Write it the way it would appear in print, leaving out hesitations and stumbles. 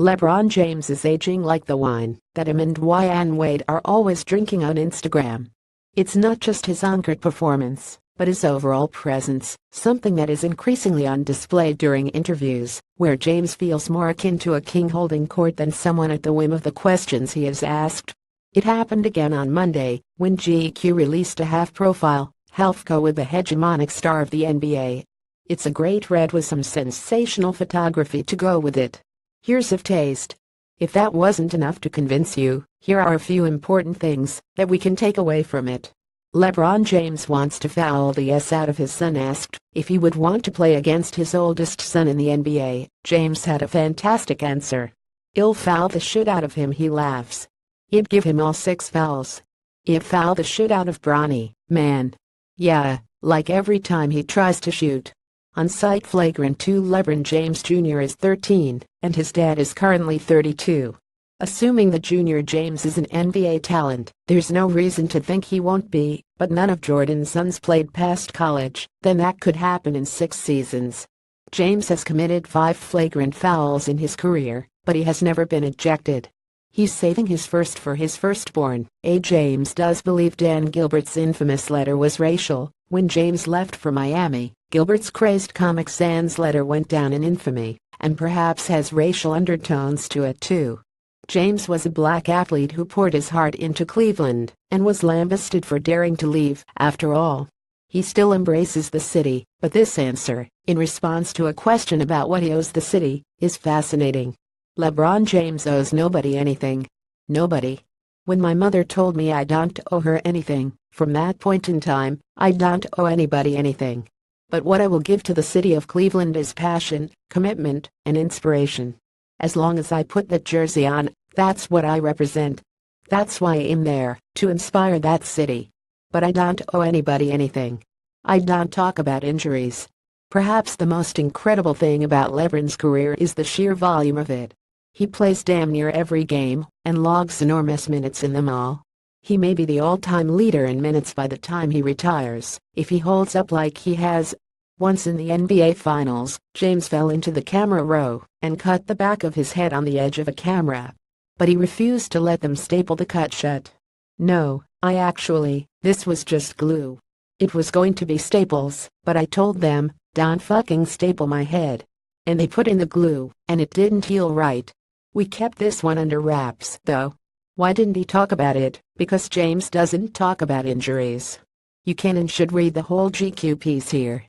LeBron James is aging like the wine that him and Dwyane Wade are always drinking on Instagram. It's not just his on-court performance, but his overall presence, something that is increasingly on display during interviews, where James feels more akin to a king holding court than someone at the whim of the questions he is asked. It happened again on Monday, when GQ released a half-profile, half-co with the hegemonic star of the NBA. It's a great read with some sensational photography to go with it. Here's a taste. If that wasn't enough to convince you, here are a few important things that we can take away from it. LeBron James wants to foul the S out of his son. Asked if he would want to play against his oldest son in the NBA, James had a fantastic answer. "I'll foul the shit out of him," he laughs. "I'd give him all 6 fouls. I'd foul the shit out of Bronny, man. Yeah, like every time he tries to shoot." On site flagrant 2 Lebron James Jr. is 13, and his dad is currently 32. Assuming the Junior James is an NBA talent, there's no reason to think he won't be, but none of Jordan's sons played past college, then that could happen in 6 seasons. James has committed 5 flagrant fouls in his career, but he has never been ejected. He's saving his first for his firstborn. James does believe Dan Gilbert's infamous letter was racial. When James left for Miami, Gilbert's crazed Comic Sans letter went down in infamy, and perhaps has racial undertones to it too. James was a black athlete who poured his heart into Cleveland and was lambasted for daring to leave. After all, he still embraces the city, but this answer, in response to a question about what he owes the city, is fascinating. LeBron James owes nobody anything. Nobody. When my mother told me I don't owe her anything, from that point in time, I don't owe anybody anything. But what I will give to the city of Cleveland is passion, commitment, and inspiration. As long as I put that jersey on, that's what I represent. That's why I'm there, to inspire that city. But I don't owe anybody anything. I don't talk about injuries. Perhaps the most incredible thing about LeBron's career is the sheer volume of it. He plays damn near every game and logs enormous minutes in them all. He may be the all-time leader in minutes by the time he retires, if he holds up like he has. Once in the NBA Finals, James fell into the camera row and cut the back of his head on the edge of a camera. But he refused to let them staple the cut shut. "No, this was just glue. It was going to be staples, but I told them, don't fucking staple my head. And they put in the glue, and it didn't heal right. We kept this one under wraps, though." Why didn't he talk about it? Because James doesn't talk about injuries. You can and should read the whole GQ piece here.